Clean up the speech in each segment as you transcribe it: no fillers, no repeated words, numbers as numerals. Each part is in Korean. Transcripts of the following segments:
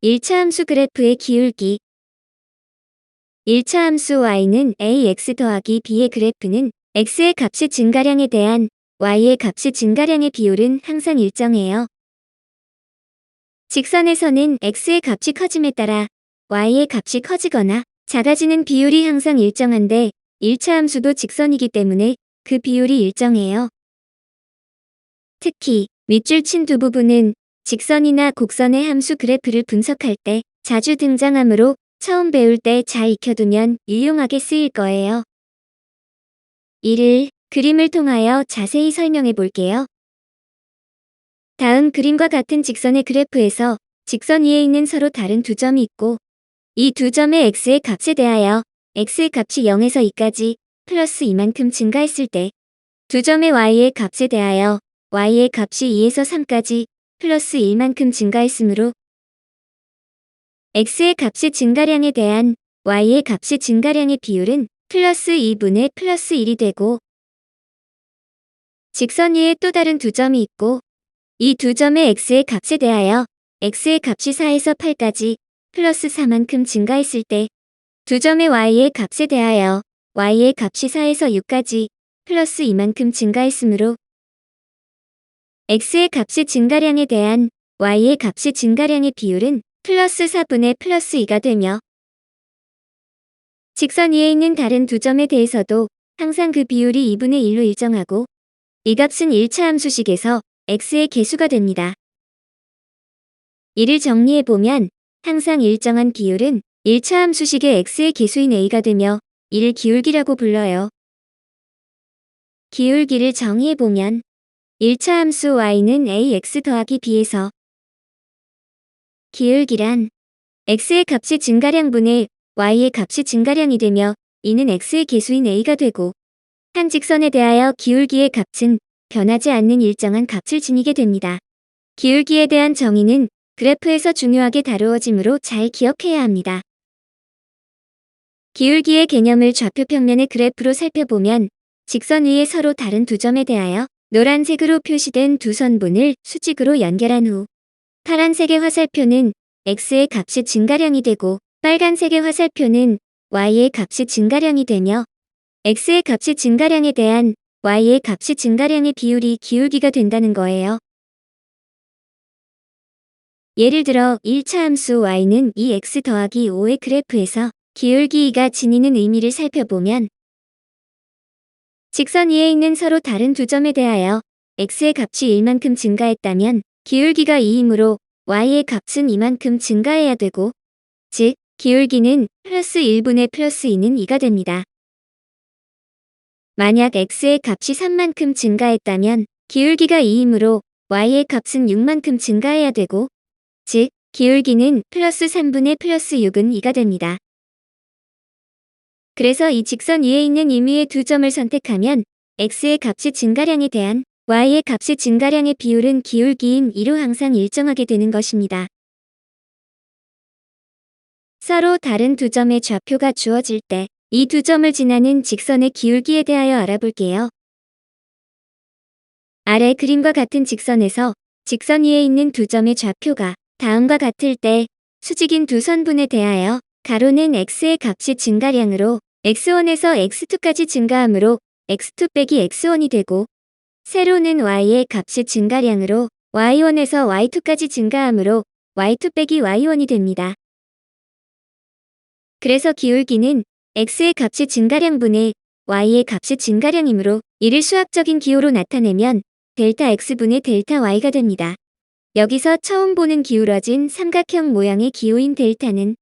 1차 함수 그래프의 기울기. 1차 함수 y는 ax 더하기 b의 그래프는 x의 값의 증가량에 대한 y의 값의 증가량의 비율은 항상 일정해요. 직선에서는 x의 값이 커짐에 따라 y의 값이 커지거나 작아지는 비율이 항상 일정한데 1차 함수도 직선이기 때문에 그 비율이 일정해요. 특히 밑줄 친 두 부분은 직선이나 곡선의 함수 그래프를 분석할 때 자주 등장하므로 처음 배울 때 잘 익혀두면 유용하게 쓰일 거예요. 이를 그림을 통하여 자세히 설명해 볼게요. 다음 그림과 같은 직선의 그래프에서 직선 위에 있는 서로 다른 두 점이 있고 이 두 점의 x의 값에 대하여 x의 값이 0에서 2까지 플러스 이만큼 증가했을 때 두 점의 y의 값에 대하여 y의 값이 2에서 3까지 플러스 1만큼 증가했으므로 x의 값의 증가량에 대한 y의 값의 증가량의 비율은 플러스 2분의 플러스 1이 되고 직선 위에 또 다른 두 점이 있고 이 두 점의 x의 값에 대하여 x의 값이 4에서 8까지 플러스 4만큼 증가했을 때 두 점의 y의 값에 대하여 y의 값이 4에서 6까지 플러스 2만큼 증가했으므로 x의 값의 증가량에 대한 y의 값의 증가량의 비율은 플러스 4분의 플러스 2가 되며 직선 위에 있는 다른 두 점에 대해서도 항상 그 비율이 2분의 1로 일정하고 이 값은 1차 함수식에서 x의 개수가 됩니다. 이를 정리해보면 항상 일정한 비율은 1차 함수식의 x의 개수인 a가 되며 이를 기울기라고 불러요. 기울기를 정의해보면 1차 함수 y는 ax 더하기 b에서 기울기란 x의 값의 증가량분의 y의 값의 증가량이 되며 이는 x의 개수인 a가 되고 한 직선에 대하여 기울기의 값은 변하지 않는 일정한 값을 지니게 됩니다. 기울기에 대한 정의는 그래프에서 중요하게 다루어지므로 잘 기억해야 합니다. 기울기의 개념을 좌표 평면의 그래프로 살펴보면 직선 위에 서로 다른 두 점에 대하여 노란색으로 표시된 두 선분을 수직으로 연결한 후 파란색의 화살표는 x의 값의 증가량이 되고 빨간색의 화살표는 y의 값의 증가량이 되며 x의 값의 증가량에 대한 y의 값의 증가량의 비율이 기울기가 된다는 거예요. 예를 들어 1차 함수 y는 2x 더하기 5의 그래프에서 기울기 2가 지니는 의미를 살펴보면 직선 위에 있는 서로 다른 두 점에 대하여 x의 값이 1만큼 증가했다면 기울기가 2이므로 y의 값은 이만큼 증가해야 되고 즉 기울기는 플러스 1분의 플러스 2는 2가 됩니다. 만약 x의 값이 3만큼 증가했다면 기울기가 2이므로 y의 값은 6만큼 증가해야 되고 즉 기울기는 플러스 3분의 플러스 6은 2가 됩니다. 그래서 이 직선 위에 있는 임의의 두 점을 선택하면 x의 값의 증가량에 대한 y의 값의 증가량의 비율은 기울기인 2로 항상 일정하게 되는 것입니다. 서로 다른 두 점의 좌표가 주어질 때 이 두 점을 지나는 직선의 기울기에 대하여 알아볼게요. 아래 그림과 같은 직선에서 직선 위에 있는 두 점의 좌표가 다음과 같을 때 수직인 두 선분에 대하여 가로는 x의 값이 증가량으로 x1에서 x2까지 증가하므로 x2 빼기 x1이 되고 세로는 y의 값이 증가량으로 y1에서 y2까지 증가하므로 y2 빼기 y1이 됩니다. 그래서 기울기는 x의 값이 증가량분의 y의 값이 증가량이므로 이를 수학적인 기호로 나타내면 델타 x분의 델타 y가 됩니다. 여기서 처음 보는 기울어진 삼각형 모양의 기호인 델타는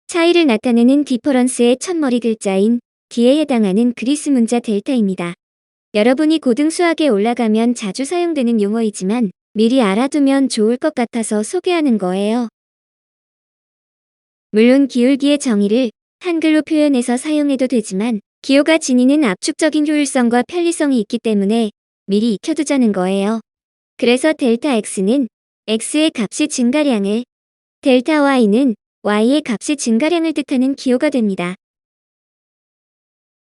차이를 나타내는 디퍼런스의 첫머리 글자인 D에 해당하는 그리스 문자 델타입니다. 여러분이 고등 수학에 올라가면 자주 사용되는 용어이지만 미리 알아두면 좋을 것 같아서 소개하는 거예요. 물론 기울기의 정의를 한글로 표현해서 사용해도 되지만 기호가 지니는 압축적인 효율성과 편리성이 있기 때문에 미리 익혀두자는 거예요. 그래서 델타 x는 x의 값의 증가량을, 델타 y는 y의 값의 증가량을 뜻하는 기호가 됩니다.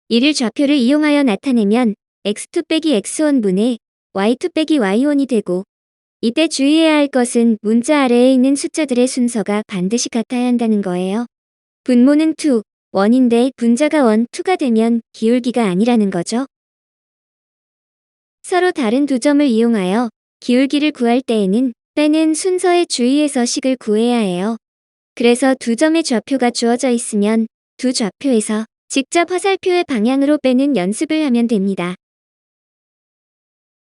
이를 좌표를 이용하여 나타내면 x2 빼기 x1분의 y2 빼기 y1이 되고 이때 주의해야 할 것은 문자 아래에 있는 숫자들의 순서가 반드시 같아야 한다는 거예요. 분모는 2, 1인데 분자가 1, 2가 되면 기울기가 아니라는 거죠. 서로 다른 두 점을 이용하여 기울기를 구할 때에는 빼는 순서에 주의해서 식을 구해야 해요. 그래서 두 점의 좌표가 주어져 있으면 두 좌표에서 직접 화살표의 방향으로 빼는 연습을 하면 됩니다.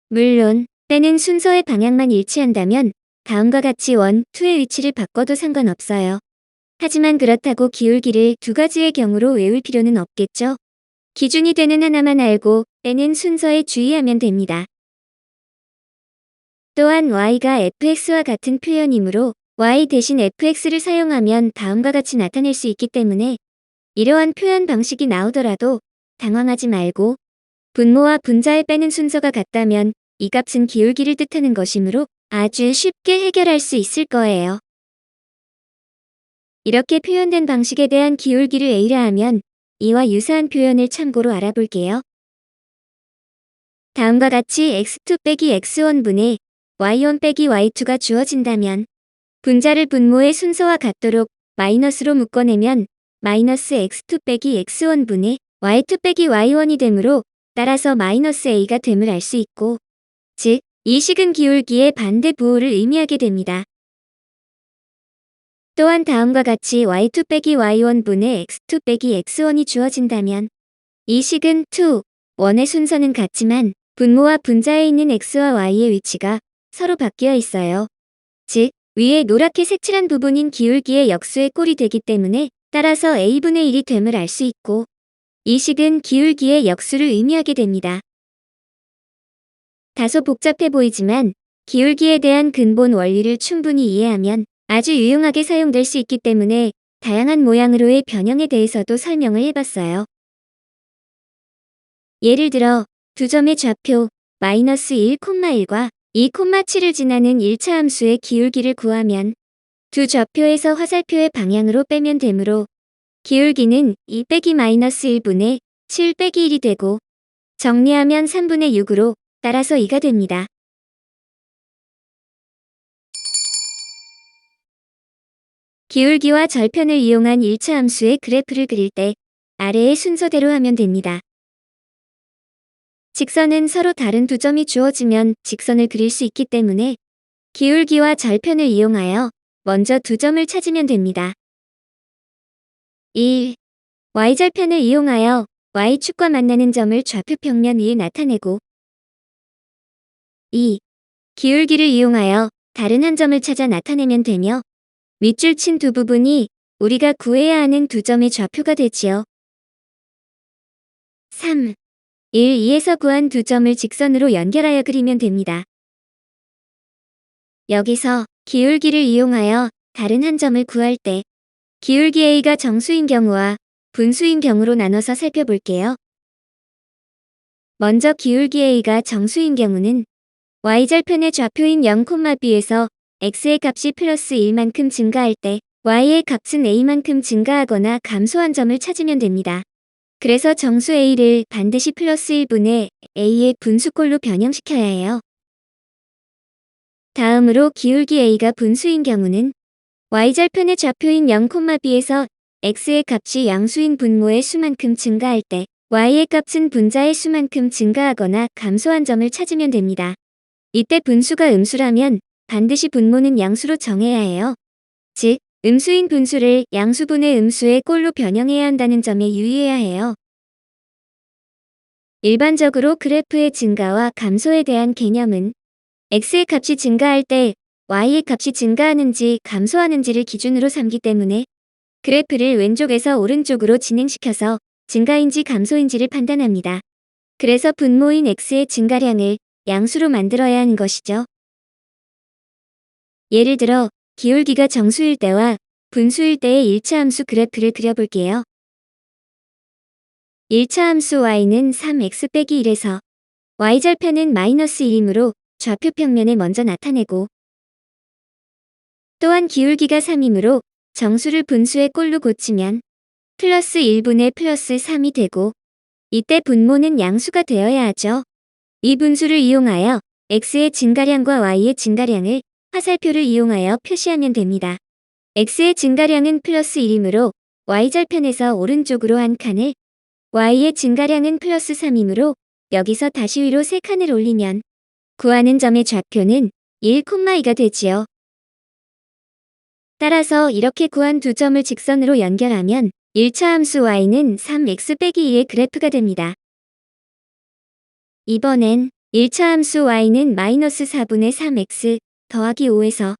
물론 빼는 순서의 방향만 일치한다면 다음과 같이 1, 2의 위치를 바꿔도 상관없어요. 하지만 그렇다고 기울기를 두 가지의 경우로 외울 필요는 없겠죠? 기준이 되는 하나만 알고 빼는 순서에 주의하면 됩니다. 또한 y가 fx와 같은 표현이므로 y 대신 fx를 사용하면 다음과 같이 나타낼 수 있기 때문에 이러한 표현 방식이 나오더라도 당황하지 말고 분모와 분자의 빼는 순서가 같다면 이 값은 기울기를 뜻하는 것이므로 아주 쉽게 해결할 수 있을 거예요. 이렇게 표현된 방식에 대한 기울기를 A라 하면 이와 유사한 표현을 참고로 알아볼게요. 다음과 같이 x2 빼기 x1분의 y1 빼기 y2가 주어진다면 분자를 분모의 순서와 같도록 마이너스로 묶어내면 마이너스 x2 빼기 x1분의 y2 빼기 y1이 되므로 따라서 마이너스 a가 됨을 알 수 있고, 즉, 이 식은 기울기의 반대 부호를 의미하게 됩니다. 또한 다음과 같이 y2 빼기 y1분의 x2 빼기 x1이 주어진다면 이 식은 2, 1의 순서는 같지만 분모와 분자에 있는 x와 y의 위치가 서로 바뀌어 있어요. 즉, 위에 노랗게 색칠한 부분인 기울기의 역수의 꼴이 되기 때문에 따라서 a분의 1이 됨을 알 수 있고, 이 식은 기울기의 역수를 의미하게 됩니다. 다소 복잡해 보이지만 기울기에 대한 근본 원리를 충분히 이해하면 아주 유용하게 사용될 수 있기 때문에 다양한 모양으로의 변형에 대해서도 설명을 해봤어요. 예를 들어 두 점의 좌표 마이너스 1,1과 2,7을 지나는 1차 함수의 기울기를 구하면 두 좌표에서 화살표의 방향으로 빼면 되므로 기울기는 2 빼기 마이너스 1분의 7 빼기 1이 되고 정리하면 3분의 6으로 따라서 2가 됩니다. 기울기와 절편을 이용한 1차 함수의 그래프를 그릴 때 아래의 순서대로 하면 됩니다. 직선은 서로 다른 두 점이 주어지면 직선을 그릴 수 있기 때문에 기울기와 절편을 이용하여 먼저 두 점을 찾으면 됩니다. 1. y절편을 이용하여 y축과 만나는 점을 좌표 평면 위에 나타내고 2. 기울기를 이용하여 다른 한 점을 찾아 나타내면 되며 밑줄 친 두 부분이 우리가 구해야 하는 두 점의 좌표가 되지요. 3. 1, 2에서 구한 두 점을 직선으로 연결하여 그리면 됩니다. 여기서 기울기를 이용하여 다른 한 점을 구할 때 기울기 A가 정수인 경우와 분수인 경우로 나눠서 살펴볼게요. 먼저 기울기 A가 정수인 경우는 y절편의 좌표인 0,b에서 x의 값이 플러스 1만큼 증가할 때 y의 값은 a만큼 증가하거나 감소한 점을 찾으면 됩니다. 그래서 정수 a를 반드시 플러스 1분의 a의 분수꼴로 변형시켜야 해요. 다음으로 기울기 a가 분수인 경우는 y절편의 좌표인 0,b에서 x의 값이 양수인 분모의 수만큼 증가할 때 y의 값은 분자의 수만큼 증가하거나 감소한 점을 찾으면 됩니다. 이때 분수가 음수라면 반드시 분모는 양수로 정해야 해요. 즉, 음수인 분수를 양수분의 음수의 꼴로 변형해야 한다는 점에 유의해야 해요. 일반적으로 그래프의 증가와 감소에 대한 개념은 x의 값이 증가할 때 y의 값이 증가하는지 감소하는지를 기준으로 삼기 때문에 그래프를 왼쪽에서 오른쪽으로 진행시켜서 증가인지 감소인지를 판단합니다. 그래서 분모인 x의 증가량을 양수로 만들어야 하는 것이죠. 예를 들어 기울기가 정수일 때와 분수일 때의 1차 함수 그래프를 그려볼게요. 1차 함수 y는 3x 빼기 1에서 y절편은 마이너스 1이므로 좌표 평면에 먼저 나타내고 또한 기울기가 3이므로 정수를 분수의 꼴로 고치면 플러스 1분의 플러스 3이 되고 이때 분모는 양수가 되어야 하죠. 이 분수를 이용하여 x의 증가량과 y의 증가량을 화살표를 이용하여 표시하면 됩니다. x의 증가량은 플러스 1이므로 y절편에서 오른쪽으로 한 칸을, y의 증가량은 플러스 3이므로 여기서 다시 위로 3칸을 올리면 구하는 점의 좌표는 1,2가 되지요. 따라서 이렇게 구한 두 점을 직선으로 연결하면 1차 함수 y는 3x-2의 그래프가 됩니다. 이번엔 1차 함수 y는 마이너스 4분의 3x 더하기 5에서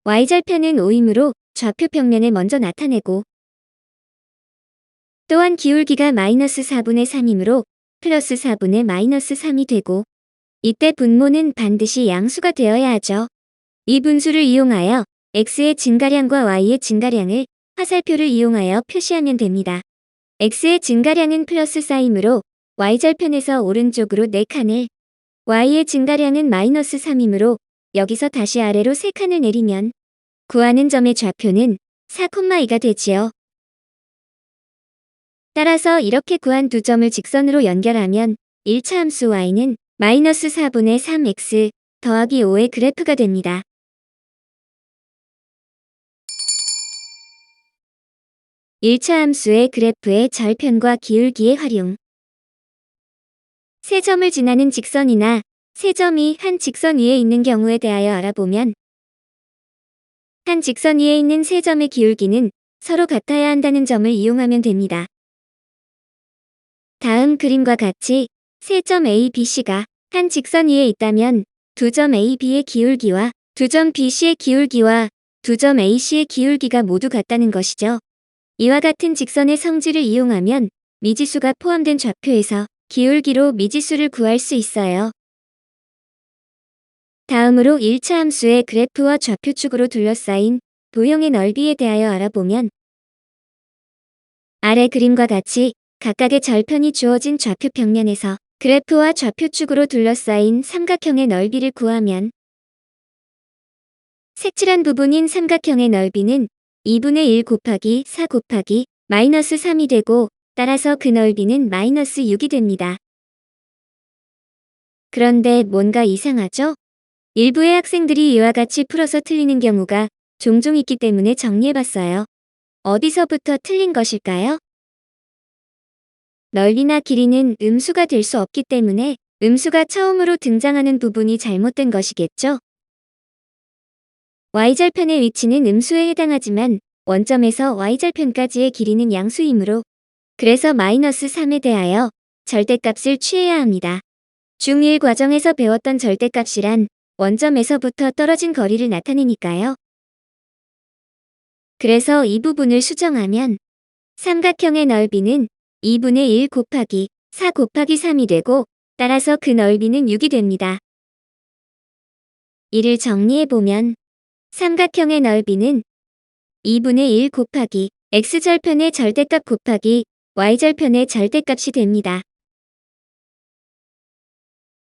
y절편은 5이므로 좌표 평면에 먼저 나타내고, 또한 기울기가 마이너스 4분의 3이므로 플러스 4분의 마이너스 3이 되고, 이때 분모는 반드시 양수가 되어야 하죠. 이 분수를 이용하여 x의 증가량과 y의 증가량을 화살표를 이용하여 표시하면 됩니다. x의 증가량은 플러스 4이므로 y절편에서 오른쪽으로 4칸을, y의 증가량은 마이너스 3이므로 여기서 다시 아래로 3칸을 내리면 구하는 점의 좌표는 4,2가 되지요. 따라서 이렇게 구한 두 점을 직선으로 연결하면 1차 함수 y는 마이너스 4분의 3x 더하기 5의 그래프가 됩니다. (1차) 함수의 그래프의 절편과 기울기의 활용. 세 점을 지나는 직선이나 세 점이 한 직선 위에 있는 경우에 대하여 알아보면, 한 직선 위에 있는 세 점의 기울기는 서로 같아야 한다는 점을 이용하면 됩니다. 다음 그림과 같이 세 점 A, B, C가 한 직선 위에 있다면 두 점 A, B의 기울기와 두 점 B, C의 기울기와 두 점 A, C의 기울기가 모두 같다는 것이죠. 이와 같은 직선의 성질을 이용하면 미지수가 포함된 좌표에서 기울기로 미지수를 구할 수 있어요. 다음으로 1차 함수의 그래프와 좌표축으로 둘러싸인 도형의 넓이에 대하여 알아보면, 아래 그림과 같이 각각의 절편이 주어진 좌표 평면에서 그래프와 좌표축으로 둘러싸인 삼각형의 넓이를 구하면, 색칠한 부분인 삼각형의 넓이는 2분의 1 곱하기 4 곱하기 마이너스 3이 되고, 따라서 그 넓이는 마이너스 6이 됩니다. 그런데 뭔가 이상하죠? 일부의 학생들이 이와 같이 풀어서 틀리는 경우가 종종 있기 때문에 정리해봤어요. 어디서부터 틀린 것일까요? 넓이나 길이는 음수가 될 수 없기 때문에 음수가 처음으로 등장하는 부분이 잘못된 것이겠죠? y절편의 위치는 음수에 해당하지만 원점에서 y절편까지의 길이는 양수이므로, 그래서 마이너스 3에 대하여 절대값을 취해야 합니다. 중1 과정에서 배웠던 절대값이란 원점에서부터 떨어진 거리를 나타내니까요. 그래서 이 부분을 수정하면 삼각형의 넓이는 2분의 1 곱하기 4 곱하기 3이 되고, 따라서 그 넓이는 6이 됩니다. 이를 정리해보면 삼각형의 넓이는 2분의 1 곱하기 x절편의 절대값 곱하기 y절편의 절대값이 됩니다.